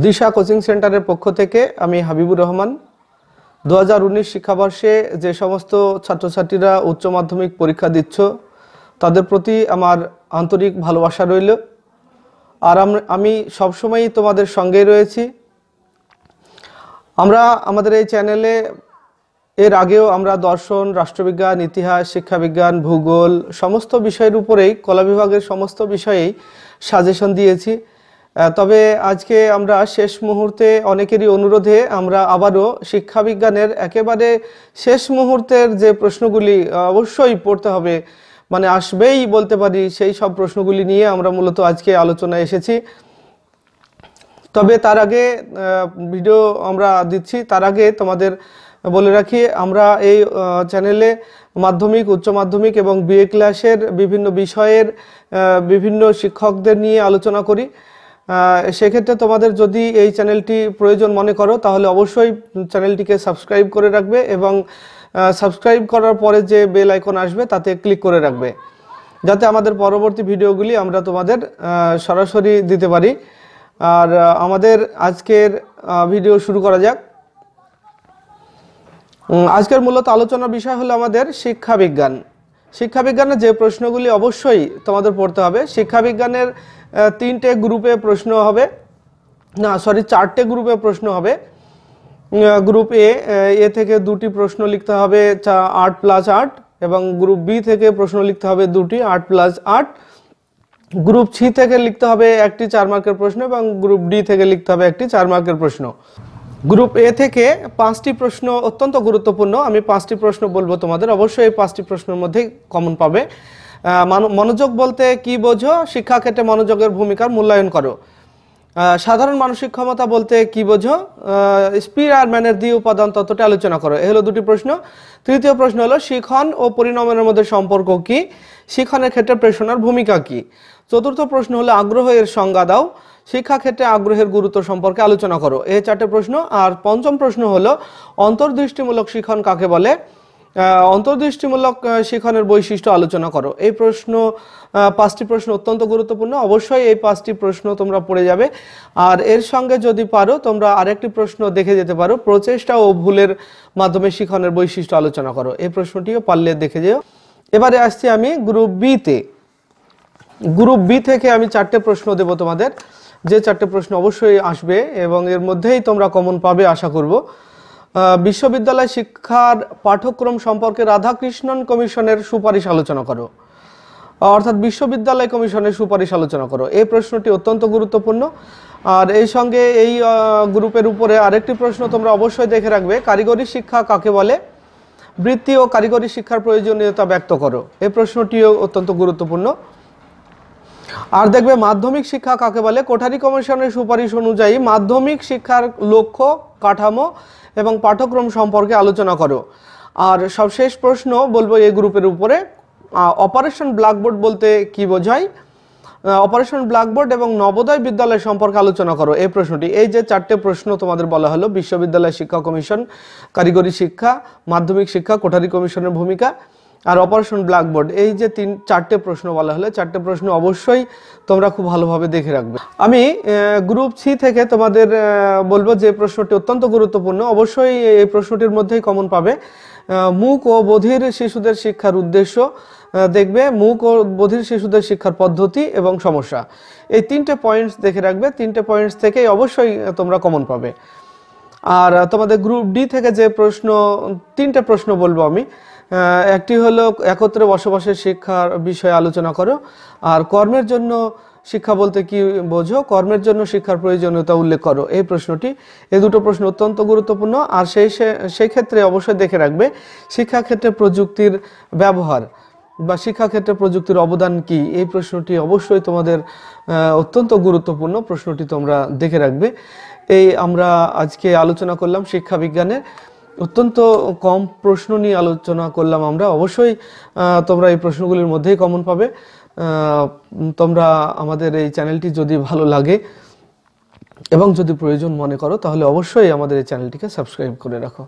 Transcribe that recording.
দিশা coaching সেন্টারের পক্ষ থেকে আমি হাবিবুর রহমান 2019 শিক্ষাবর্ষে যে সমস্ত ছাত্রছাত্রীরা উচ্চ মাধ্যমিক পরীক্ষা দিচ্ছ তাদের প্রতি আমার আন্তরিক ভালোবাসা রইল। আর আমি সবসময়ই তোমাদের সঙ্গে রয়েছি। আমরা আমাদের এই চ্যানেলে এর আগেও আমরা দর্শন, রাষ্ট্রবিজ্ঞান, ইতিহাস, শিক্ষাবিজ্ঞান, ভূগোল সমস্ত বিষয়ের উপরেই কলা বিভাগের সমস্ত বিষয়েই সাজেশন দিয়েছি। তবে আজকে আমরা শেষ মুহূর্তে অনেকেরই অনুরোধে আমরা আবারও শিক্ষাবিজ্ঞানের একেবারে শেষ মুহূর্তের যে প্রশ্নগুলি অবশ্যই পড়তে হবে, মানে আসবেই বলতে পারি, সেই সব প্রশ্নগুলি নিয়ে আমরা মূলত আজকে আলোচনায় এসেছি। তবে তার আগে ভিডিও আমরা দিচ্ছি, তার আগে তোমাদের বলে রাখি আমরা এই চ্যানেলে মাধ্যমিক, উচ্চ মাধ্যমিক এবং বিএ ক্লাসের বিভিন্ন বিষয়ের বিভিন্ন শিক্ষকদের নিয়ে আলোচনা করি। সেক্ষেত্রে তোমাদের যদি এই চ্যানেলটি প্রয়োজন মনে করো তাহলে অবশ্যই চ্যানেলটিকে সাবস্ক্রাইব করে রাখবে এবং সাবস্ক্রাইব করার পরে যে বেল আইকন আসবে তাতে ক্লিক করে রাখবে, যাতে আমাদের পরবর্তী ভিডিওগুলি আমরা তোমাদের সরাসরি দিতে পারি। আর আমাদের আজকের ভিডিও শুরু করা যাক। আজকের মূলত আলোচনার বিষয় হলো আমাদের শিক্ষাবিজ্ঞান। শিক্ষাবিজ্ঞানের যে প্রশ্নগুলি অবশ্যই তোমাদের পড়তে হবে। শিক্ষাবিজ্ঞানের তিনটে গ্রুপে প্রশ্ন হবে, চারটে গ্রুপে প্রশ্ন হবে। গ্রুপ এ থেকে দুটি প্রশ্ন লিখতে হবে 8+8 এবং গ্রুপ বি থেকে প্রশ্ন লিখতে হবে দুটি 8+8। গ্রুপ সি থেকে লিখতে হবে একটি 4 মার্কের প্রশ্ন এবং গ্রুপ ডি থেকে লিখতে হবে একটি 4 মার্কের প্রশ্ন। গ্রুপ এ থেকে 5টি প্রশ্ন অত্যন্ত গুরুত্বপূর্ণ। আমি 5টি প্রশ্ন বলবো তোমাদের, অবশ্যই এই 5টি প্রশ্নের মধ্যেই কমন পাবে। মনোযোগ বলতে কি বোঝো? শিক্ষাক্ষেত্রে মনোযোগের ভূমিকার মূল্যায়ন করো। সাধারণ মানসিক ক্ষমতা বলতে কি বোঝো? স্পির আর ম্যানের দ্বি উপাদান তত্ত্বটি আলোচনা করো। এই হলো দুটি প্রশ্ন। তৃতীয় প্রশ্ন হলো শিখন ও পরিণামের মধ্যে সম্পর্ক কি? শিখনের ক্ষেত্রে প্রেষণার ভূমিকা কি? চতুর্থ প্রশ্ন হলো আগ্রহ এর সংজ্ঞা দাও। শিক্ষাক্ষেত্রে আগ্রহের গুরুত্ব সম্পর্কে আলোচনা করো। এই 4টে প্রশ্ন। আর পঞ্চম প্রশ্ন হলো অন্তর্দৃষ্টিমূলক শিখন কাকে বলে? অন্তর্দৃষ্টিমূলক শিখনের বৈশিষ্ট্য আলোচনা করো। এই প্রশ্ন 5টি প্রশ্ন অত্যন্ত গুরুত্বপূর্ণ। অবশ্যই এই 5টি প্রশ্ন তোমরা পড়ে যাবে। আর এর সঙ্গে যদি পারো তোমরা আরেকটি প্রশ্ন দেখে যেতে পারো, প্রচেষ্টা ও ভুলের মাধ্যমে শিখনের বৈশিষ্ট্য আলোচনা করো। এই প্রশ্নটিও পারলে দেখে যেও। এবারে আসছি আমি গ্রুপ বিতে। গ্রুপ বি থেকে আমি 4টে প্রশ্ন দেব তোমাদের, যে 4টে প্রশ্ন অবশ্যই আসবে এবং এর মধ্যেই তোমরা কমন পাবে আশা করব। বিশ্ববিদ্যালয় শিক্ষার পাঠ্যক্রম সম্পর্কে রাধাকৃষ্ণন কমিশনের সুপারিশ আলোচনা করো, অর্থাৎ বিশ্ববিদ্যালয় কমিশনের সুপারিশ আলোচনা করো। এই প্রশ্নটি অত্যন্ত গুরুত্বপূর্ণ। আর এই সঙ্গে এই গ্রুপের উপরে আরেকটি প্রশ্ন তোমরা অবশ্যই দেখে রাখবে, কারিগরি শিক্ষা কাকে বলে? বৃত্তি ও কারিগরি শিক্ষার প্রয়োজনীয়তা ব্যক্ত করো। এই প্রশ্নটিও অত্যন্ত গুরুত্বপূর্ণ। আর দেখবে মাধ্যমিক শিক্ষা কাকে বলে? কোঠারি কমিশনের সুপারিশ অনুযায়ী মাধ্যমিক শিক্ষার লক্ষ্য, কাঠামো এবং পাঠ্যক্রম সম্পর্কে আলোচনা করো। আর সবশেষ প্রশ্ন বলবো এই গ্রুপের উপরে, অপারেশন ব্ল্যাকবোর্ড বলতে কি বোঝায়? অপারেশন ব্ল্যাকবোর্ড এবং নবোদয় বিদ্যালয় সম্পর্কে আলোচনা করো। এই প্রশ্নটি, এই যে 4টে প্রশ্ন তোমাদের বলা হলো, বিশ্ববিদ্যালয় শিক্ষা কমিশন, কারিগরি শিক্ষা, মাধ্যমিক শিক্ষা, কোঠারি কমিশনের ভূমিকা আর অপারেশন ব্ল্যাকবোর্ড, এই যে 4টে প্রশ্ন বলা হলো, 4টে প্রশ্ন অবশ্যই তোমরা খুব ভালোভাবে দেখে রাখবে। আমি গ্রুপ সি থেকে তোমাদের বলবো যে প্রশ্নটি অত্যন্ত গুরুত্বপূর্ণ, অবশ্যই এই প্রশ্নটির মধ্যেই কমন পাবে। মূক ও বধির শিশুদের শিক্ষার উদ্দেশ্য দেখবে, মূক ও বধির শিশুদের শিক্ষার পদ্ধতি এবং সমস্যা। এই 3টে পয়েন্টস দেখে রাখবে। 3টে পয়েন্টস থেকেই অবশ্যই তোমরা কমন পাবে। আর তোমাদের গ্রুপ ডি থেকে যে প্রশ্ন, 3টে প্রশ্ন বলবো আমি। একটি হলো একত্রে বসবাসের শিক্ষার বিষয়ে আলোচনা করো। আর কর্মের জন্য শিক্ষা বলতে কি বোঝো? কর্মের জন্য শিক্ষার প্রয়োজনীয়তা উল্লেখ করো। এই প্রশ্নটি, এই দুটো প্রশ্ন অত্যন্ত গুরুত্বপূর্ণ। আর সেই ক্ষেত্রে অবশ্যই দেখে রাখবে শিক্ষাক্ষেত্রে প্রযুক্তির ব্যবহার বা শিক্ষাক্ষেত্রে প্রযুক্তির অবদান কি? এই প্রশ্নটি অবশ্যই তোমাদের অত্যন্ত গুরুত্বপূর্ণ। প্রশ্নটি তোমরা দেখে রাখবে। এই আমরা আজকে আলোচনা করলাম শিক্ষাবিজ্ঞানের অত্যন্ত কম প্রশ্ন নিয়ে আলোচনা করলাম আমরা। অবশ্যই তোমরা এই প্রশ্নগুলির মধ্যেই কমন পাবে। তোমরা আমাদের এই চ্যানেলটি যদি ভালো লাগে এবং যদি প্রয়োজন মনে করো তাহলে অবশ্যই আমাদের এই চ্যানেলটিকে সাবস্ক্রাইব করে রাখো।